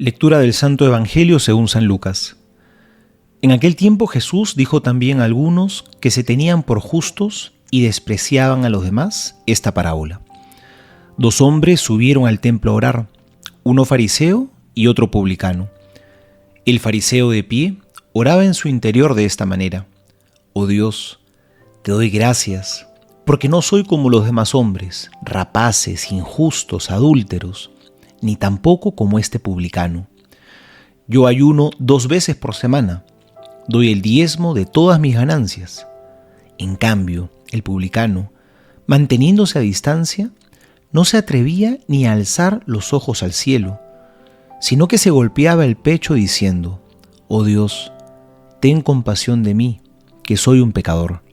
Lectura del Santo Evangelio según San Lucas. En aquel tiempo Jesús dijo también a algunos que se tenían por justos y despreciaban a los demás esta parábola. Dos hombres subieron al templo a orar, uno fariseo y otro publicano. El fariseo de pie oraba en su interior de esta manera: Oh Dios, te doy gracias, porque no soy como los demás hombres, rapaces, injustos, adúlteros, ni tampoco como este publicano. Yo ayuno 2 veces por semana, doy el diezmo de todas mis ganancias. En cambio, el publicano, manteniéndose a distancia, no se atrevía ni a alzar los ojos al cielo, sino que se golpeaba el pecho diciendo: Oh Dios, ten compasión de mí, que soy un pecador.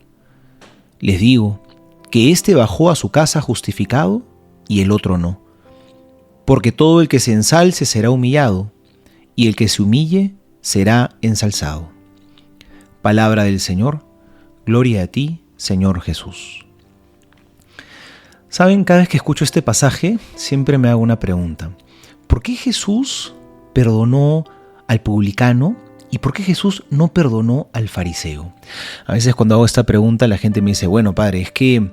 Les digo que éste bajó a su casa justificado y el otro no. Porque todo el que se ensalce será humillado, y el que se humille será ensalzado. Palabra del Señor, gloria a ti, Señor Jesús. Saben, cada vez que escucho este pasaje, siempre me hago una pregunta. ¿Por qué Jesús perdonó al publicano y por qué Jesús no perdonó al fariseo? A veces cuando hago esta pregunta la gente me dice: bueno, padre, es que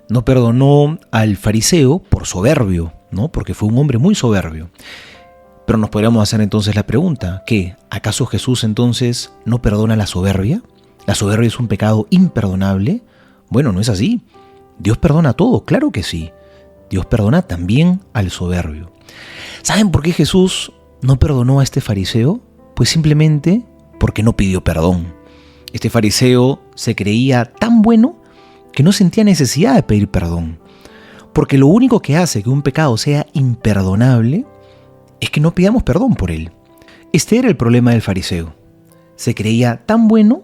no perdonó al fariseo por soberbio, ¿no? Porque fue un hombre muy soberbio. Pero nos podríamos hacer entonces la pregunta: ¿qué? ¿Acaso Jesús entonces no perdona la soberbia? ¿La soberbia es un pecado imperdonable? Bueno, no es así. Dios perdona todo, claro que sí. Dios perdona también al soberbio. ¿Saben por qué Jesús no perdonó a este fariseo? Pues simplemente porque no pidió perdón. Este fariseo se creía tan bueno que no sentía necesidad de pedir perdón. Porque lo único que hace que un pecado sea imperdonable es que no pidamos perdón por él. Este era el problema del fariseo. Se creía tan bueno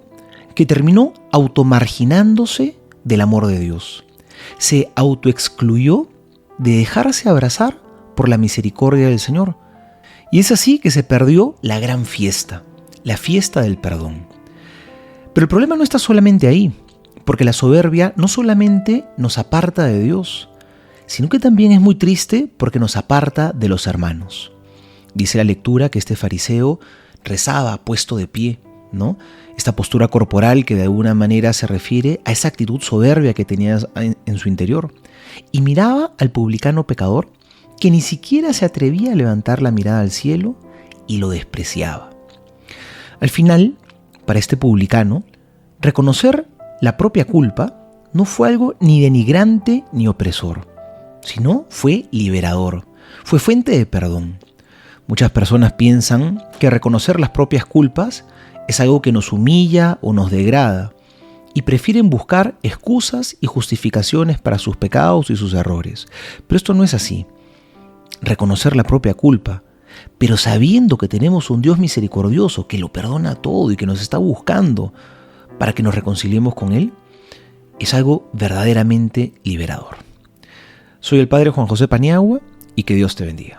que terminó automarginándose del amor de Dios. Se autoexcluyó de dejarse abrazar por la misericordia del Señor. Y es así que se perdió la gran fiesta, la fiesta del perdón. Pero el problema no está solamente ahí, porque la soberbia no solamente nos aparta de Dios, sino que también es muy triste porque nos aparta de los hermanos. Dice la lectura que este fariseo rezaba puesto de pie, ¿no? Esta postura corporal que de alguna manera se refiere a esa actitud soberbia que tenía en su interior. Y miraba al publicano pecador que ni siquiera se atrevía a levantar la mirada al cielo y lo despreciaba. Al final, para este publicano, reconocer la propia culpa no fue algo ni denigrante ni opresor, sino fue liberador, fue fuente de perdón. Muchas personas piensan que reconocer las propias culpas es algo que nos humilla o nos degrada y prefieren buscar excusas y justificaciones para sus pecados y sus errores. Pero esto no es así. Reconocer la propia culpa, pero sabiendo que tenemos un Dios misericordioso que lo perdona todo y que nos está buscando para que nos reconciliemos con Él, es algo verdaderamente liberador. Soy el Padre Juan José Paniagua y que Dios te bendiga.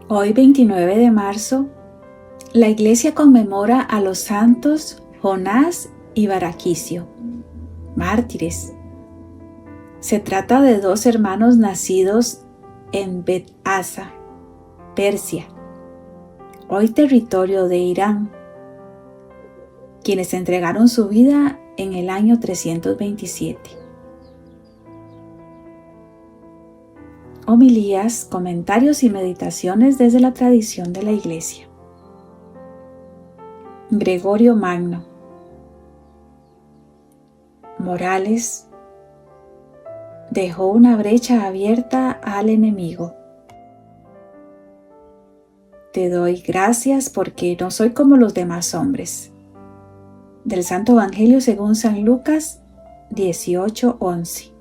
Hoy, 29 de marzo, la Iglesia conmemora a los santos Jonás y Baraquisio, mártires. Se trata de 2 hermanos nacidos en Bet-Asa, Persia, hoy territorio de Irán, quienes entregaron su vida en el año 327. Homilías, comentarios y meditaciones desde la tradición de la Iglesia. Gregorio Magno. Morales dejó una brecha abierta al enemigo. Te doy gracias porque no soy como los demás hombres. Del Santo Evangelio según San Lucas 18:11.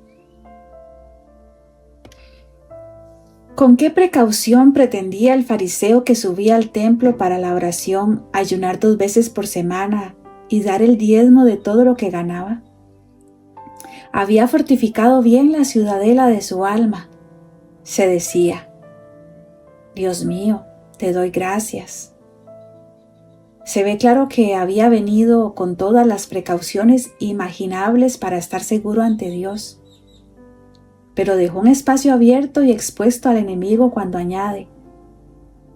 ¿Con qué precaución pretendía el fariseo que subía al templo para la oración ayunar 2 veces por semana y dar el diezmo de todo lo que ganaba? Había fortificado bien la ciudadela de su alma. Se decía: Dios mío, te doy gracias. Se ve claro que había venido con todas las precauciones imaginables para estar seguro ante Dios, pero dejó un espacio abierto y expuesto al enemigo cuando añade: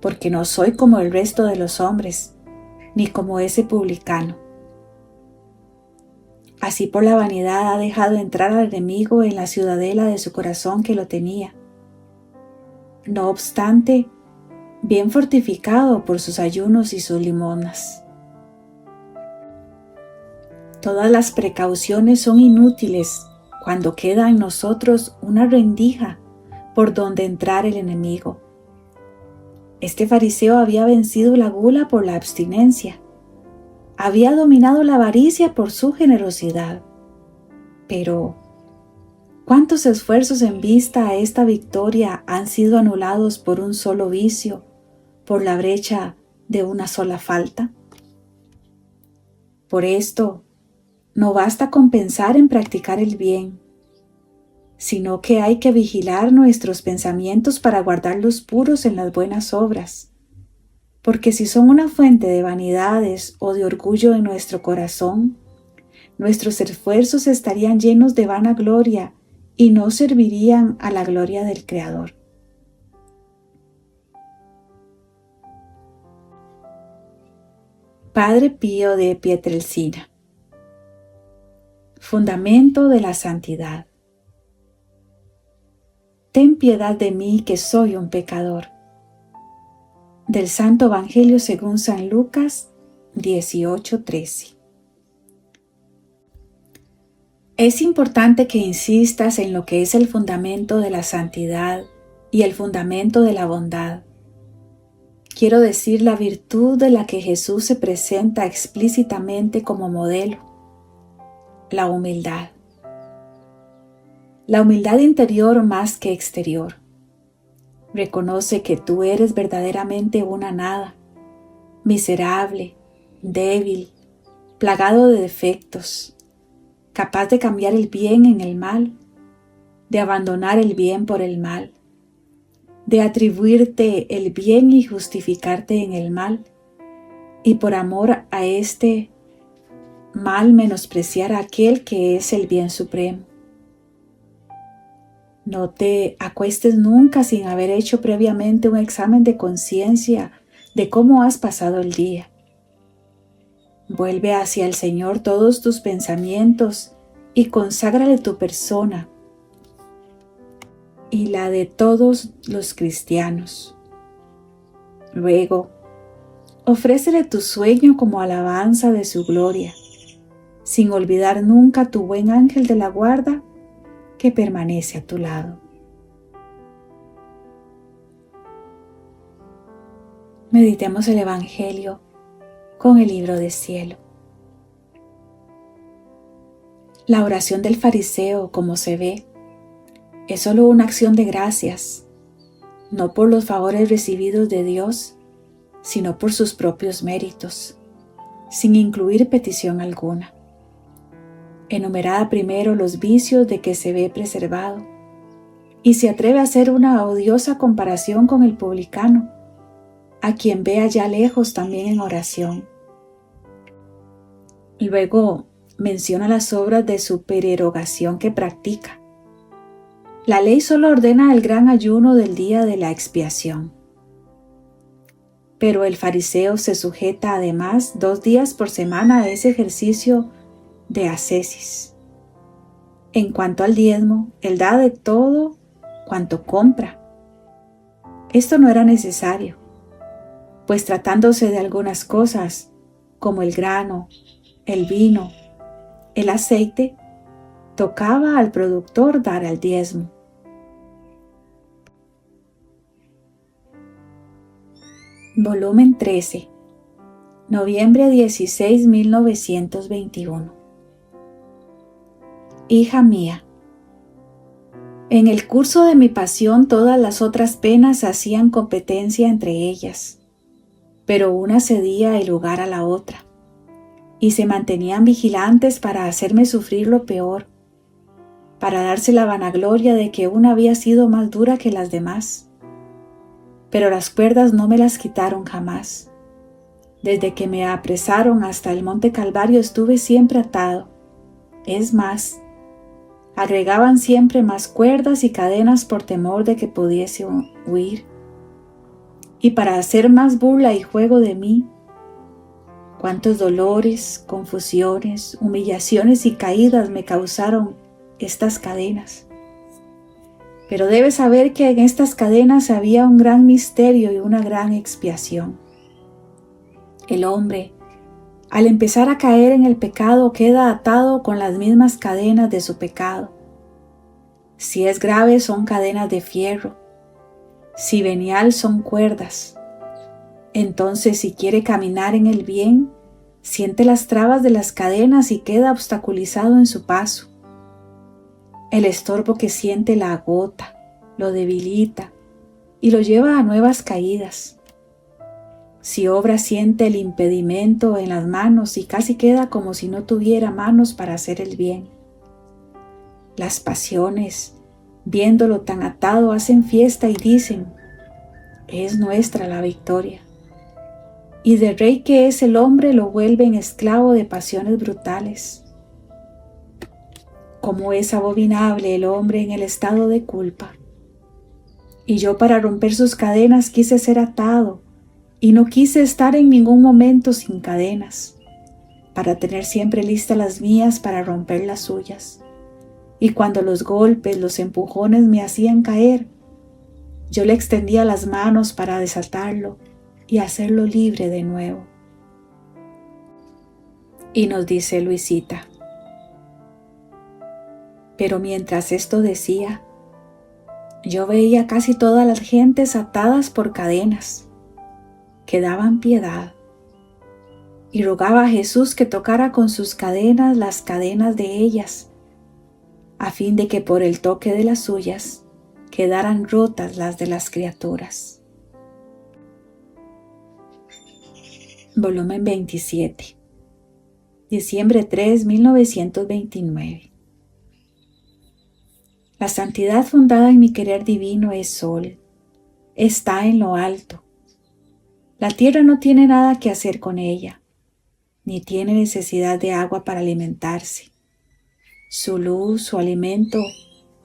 porque no soy como el resto de los hombres, ni como ese publicano. Así por la vanidad ha dejado entrar al enemigo en la ciudadela de su corazón que lo tenía. No obstante, bien fortificado por sus ayunos y sus limosnas. Todas las precauciones son inútiles cuando queda en nosotros una rendija por donde entrar el enemigo. Este fariseo había vencido la gula por la abstinencia. Había dominado la avaricia por su generosidad. Pero, ¿cuántos esfuerzos en vista a esta victoria han sido anulados por un solo vicio, por la brecha de una sola falta? Por esto, no basta con pensar en practicar el bien, sino que hay que vigilar nuestros pensamientos para guardarlos puros en las buenas obras, porque si son una fuente de vanidades o de orgullo en nuestro corazón, nuestros esfuerzos estarían llenos de vanagloria y no servirían a la gloria del Creador. Padre Pío de Pietrelcina. Fundamento de la santidad. Ten piedad de mí, que soy un pecador. Del Santo Evangelio según San Lucas 18:13. Es importante que insistas en lo que es el fundamento de la santidad y el fundamento de la bondad. Quiero decir, la virtud de la que Jesús se presenta explícitamente como modelo: la humildad. La humildad interior más que exterior. Reconoce que tú eres verdaderamente una nada, miserable, débil, plagado de defectos, capaz de cambiar el bien en el mal, de abandonar el bien por el mal, de atribuirte el bien y justificarte en el mal, y por amor a este mal menospreciar a aquel que es el bien supremo. No te acuestes nunca sin haber hecho previamente un examen de conciencia de cómo has pasado el día. Vuelve hacia el Señor todos tus pensamientos y conságrale tu persona y la de todos los cristianos. Luego, ofrécele tu sueño como alabanza de su gloria, sin olvidar nunca tu buen ángel de la guarda que permanece a tu lado. Meditemos el Evangelio con el libro del cielo. La oración del fariseo, como se ve, es solo una acción de gracias, no por los favores recibidos de Dios, sino por sus propios méritos, sin incluir petición alguna. Enumerada primero los vicios de que se ve preservado, y se atreve a hacer una odiosa comparación con el publicano, a quien ve allá lejos también en oración. Luego menciona las obras de supererogación que practica. La ley solo ordena el gran ayuno del día de la expiación. Pero el fariseo se sujeta además 2 días por semana a ese ejercicio de ascesis. En cuanto al diezmo, él da de todo cuanto compra. Esto no era necesario, pues tratándose de algunas cosas, como el grano, el vino, el aceite, tocaba al productor dar el diezmo. Volumen 13, noviembre 16, 1921. Hija mía, en el curso de mi pasión todas las otras penas hacían competencia entre ellas, pero una cedía el lugar a la otra, y se mantenían vigilantes para hacerme sufrir lo peor, para darse la vanagloria de que una había sido más dura que las demás. Pero las cuerdas no me las quitaron jamás. Desde que me apresaron hasta el Monte Calvario estuve siempre atado. Es más, agregaban siempre más cuerdas y cadenas por temor de que pudiese huir. Y para hacer más burla y juego de mí, cuántos dolores, confusiones, humillaciones y caídas me causaron estas cadenas. Pero debes saber que en estas cadenas había un gran misterio y una gran expiación. El hombre, al empezar a caer en el pecado, queda atado con las mismas cadenas de su pecado. Si es grave, son cadenas de fierro. Si venial, son cuerdas. Entonces, si quiere caminar en el bien, siente las trabas de las cadenas y queda obstaculizado en su paso. El estorbo que siente la agota, lo debilita y lo lleva a nuevas caídas. Si obra, siente el impedimento en las manos y casi queda como si no tuviera manos para hacer el bien. Las pasiones, viéndolo tan atado, hacen fiesta y dicen: es nuestra la victoria. Y de rey que es el hombre lo vuelven esclavo de pasiones brutales. Cómo es abominable el hombre en el estado de culpa. Y yo, para romper sus cadenas, quise ser atado, y no quise estar en ningún momento sin cadenas, para tener siempre listas las mías para romper las suyas. Y cuando los golpes, los empujones me hacían caer, yo le extendía las manos para desatarlo y hacerlo libre de nuevo. Y nos dice Luisita: pero mientras esto decía, yo veía casi todas las gentes atadas por cadenas, que daban piedad, y rogaba a Jesús que tocara con sus cadenas las cadenas de ellas, a fin de que por el toque de las suyas quedaran rotas las de las criaturas. Volumen 27, diciembre 3, 1929. La santidad fundada en mi querer divino es sol, está en lo alto. La tierra no tiene nada que hacer con ella, ni tiene necesidad de agua para alimentarse. Su luz, su alimento,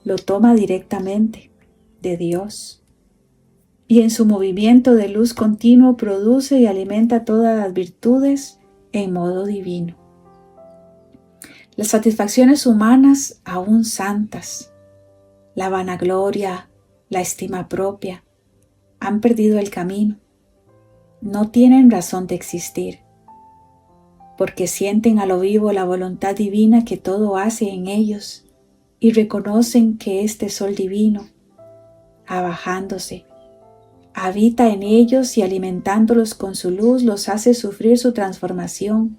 lo toma directamente de Dios. Y en su movimiento de luz continuo produce y alimenta todas las virtudes en modo divino. Las satisfacciones humanas, aún santas, la vanagloria, la estima propia, han perdido el camino. No tienen razón de existir, porque sienten a lo vivo la voluntad divina que todo hace en ellos y reconocen que este sol divino, abajándose, habita en ellos y alimentándolos con su luz los hace sufrir su transformación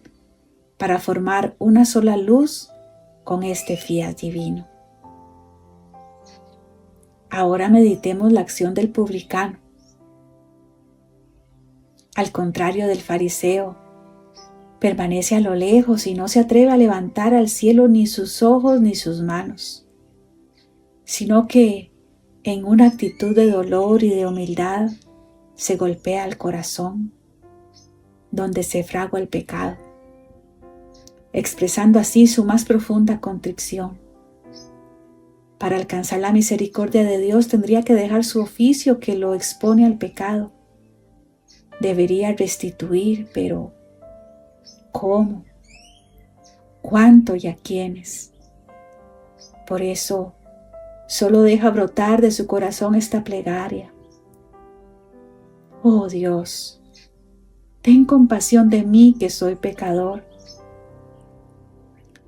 para formar una sola luz con este fiat divino. Ahora meditemos la acción del publicano. Al contrario del fariseo, permanece a lo lejos y no se atreve a levantar al cielo ni sus ojos ni sus manos, sino que en una actitud de dolor y de humildad se golpea el corazón, donde se fragua el pecado, expresando así su más profunda contrición. Para alcanzar la misericordia de Dios tendría que dejar su oficio que lo expone al pecado. Debería restituir, pero ¿cómo? ¿Cuánto y a quiénes? Por eso, solo deja brotar de su corazón esta plegaria. Oh Dios, ten compasión de mí que soy pecador.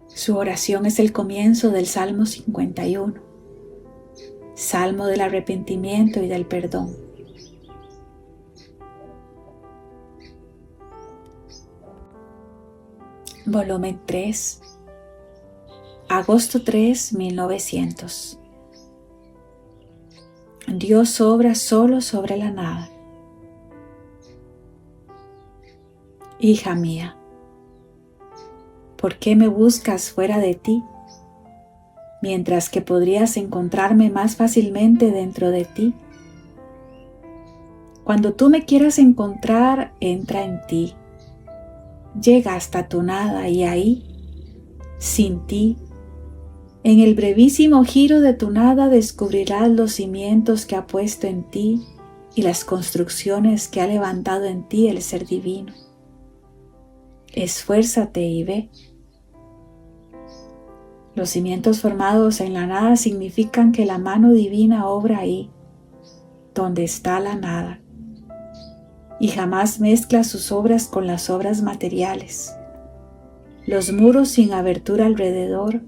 Su oración es el comienzo del Salmo 51, Salmo del arrepentimiento y del perdón. Volumen 3, agosto 3, 1900. Dios obra solo sobre la nada. Hija mía, ¿por qué me buscas fuera de ti, mientras que podrías encontrarme más fácilmente dentro de ti? Cuando tú me quieras encontrar, entra en ti, llega hasta tu nada y ahí, sin ti, en el brevísimo giro de tu nada descubrirás los cimientos que ha puesto en ti y las construcciones que ha levantado en ti el Ser Divino. Esfuérzate y ve. Los cimientos formados en la nada significan que la mano divina obra ahí, donde está la nada, y jamás mezcla sus obras con las obras materiales. Los muros sin abertura alrededor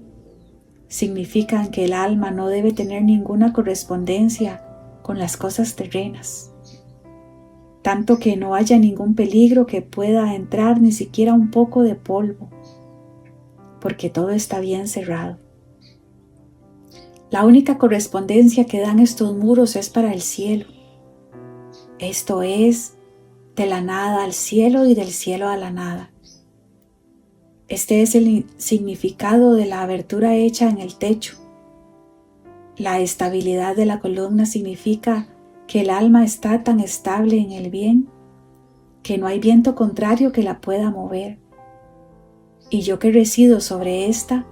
significan que el alma no debe tener ninguna correspondencia con las cosas terrenas, tanto que no haya ningún peligro que pueda entrar ni siquiera un poco de polvo, porque todo está bien cerrado. La única correspondencia que dan estos muros es para el cielo, esto es, de la nada al cielo y del cielo a la nada. Este es el significado de la abertura hecha en el techo. La estabilidad de la columna significa que el alma está tan estable en el bien que no hay viento contrario que la pueda mover. Y yo que resido sobre esta,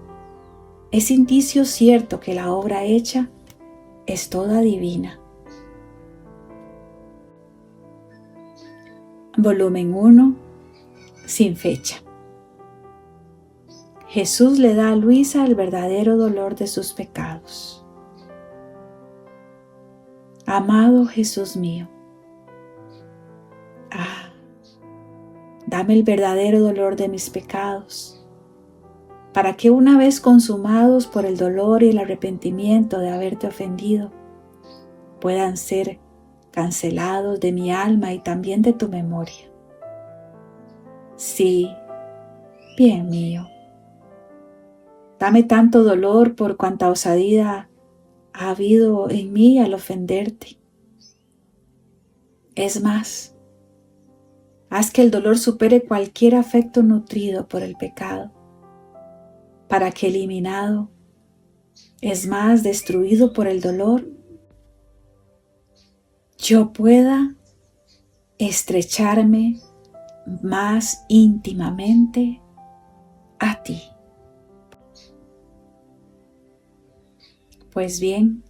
es indicio cierto que la obra hecha es toda divina. Volumen 1, sin fecha. Jesús le da a Luisa el verdadero dolor de sus pecados. Amado Jesús mío, dame el verdadero dolor de mis pecados, para que una vez consumados por el dolor y el arrepentimiento de haberte ofendido, puedan ser cancelados de mi alma y también de tu memoria. Sí, bien mío. Dame tanto dolor por cuanta osadía ha habido en mí al ofenderte. Es más, haz que el dolor supere cualquier afecto nutrido por el pecado, para que eliminado, es más, destruido por el dolor, yo pueda estrecharme más íntimamente a ti. Pues bien,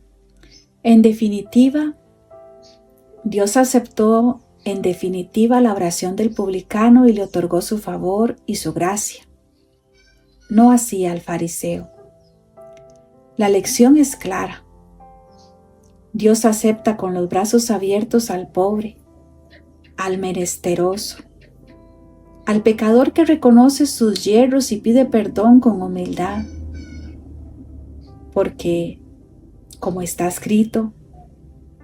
en definitiva, Dios aceptó en definitiva la oración del publicano y le otorgó su favor y su gracia. No así al fariseo. La lección es clara. Dios acepta con los brazos abiertos al pobre, al menesteroso, al pecador que reconoce sus yerros y pide perdón con humildad. Porque, como está escrito,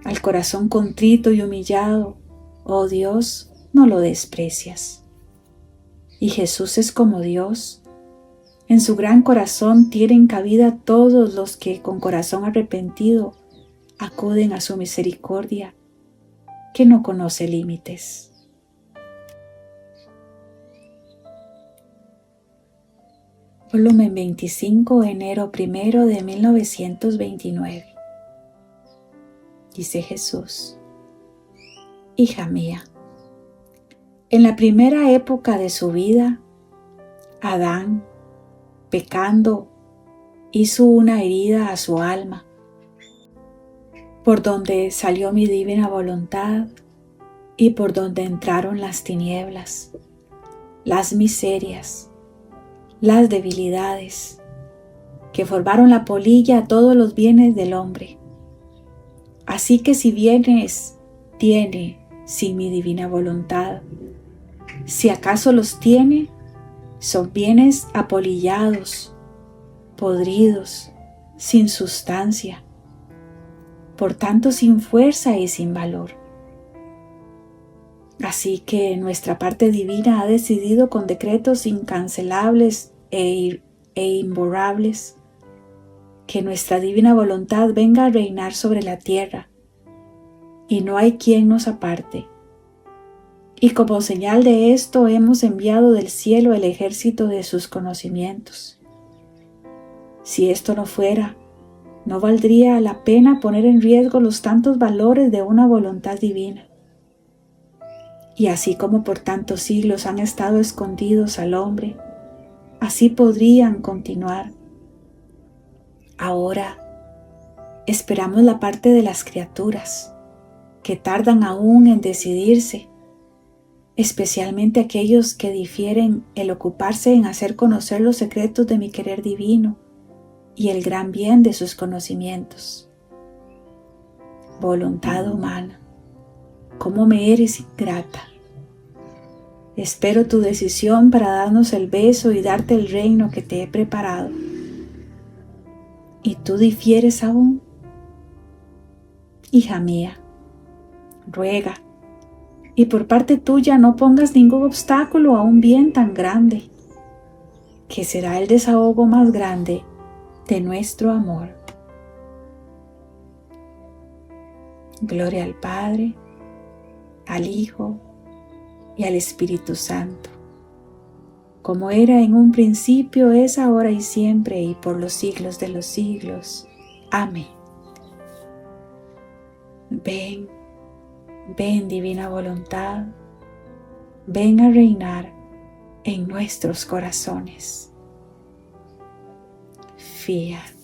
al corazón contrito y humillado, oh Dios, no lo desprecias. Y Jesús es como Dios. En su gran corazón tienen cabida todos los que con corazón arrepentido acuden a su misericordia, que no conoce límites. Volumen 25, enero 1 de 1929. Dice Jesús: Hija mía, en la primera época de su vida, Adán, pecando, hizo una herida a su alma, por donde salió mi divina voluntad y por donde entraron las tinieblas, las miserias, las debilidades, que formaron la polilla a todos los bienes del hombre. Así que si bienes tiene sin mi divina voluntad, si acaso los tiene, son bienes apolillados, podridos, sin sustancia, por tanto sin fuerza y sin valor. Así que nuestra parte divina ha decidido con decretos incancelables e imborrables que nuestra divina voluntad venga a reinar sobre la tierra, y no hay quien nos aparte. Y como señal de esto hemos enviado del cielo el ejército de sus conocimientos. Si esto no fuera, no valdría la pena poner en riesgo los tantos valores de una voluntad divina. Y así como por tantos siglos han estado escondidos al hombre, así podrían continuar. Ahora esperamos la parte de las criaturas, que tardan aún en decidirse, especialmente aquellos que difieren el ocuparse en hacer conocer los secretos de mi querer divino y el gran bien de sus conocimientos. Voluntad humana, ¿cómo me eres ingrata? Espero tu decisión para darnos el beso y darte el reino que te he preparado. ¿Y tú difieres aún? Hija mía, ruega, y por parte tuya no pongas ningún obstáculo a un bien tan grande, que será el desahogo más grande de nuestro amor. Gloria al Padre, al Hijo y al Espíritu Santo, como era en un principio, es ahora y siempre, y por los siglos de los siglos. Amén. Ven, ven divina voluntad, ven a reinar en nuestros corazones. Fiat.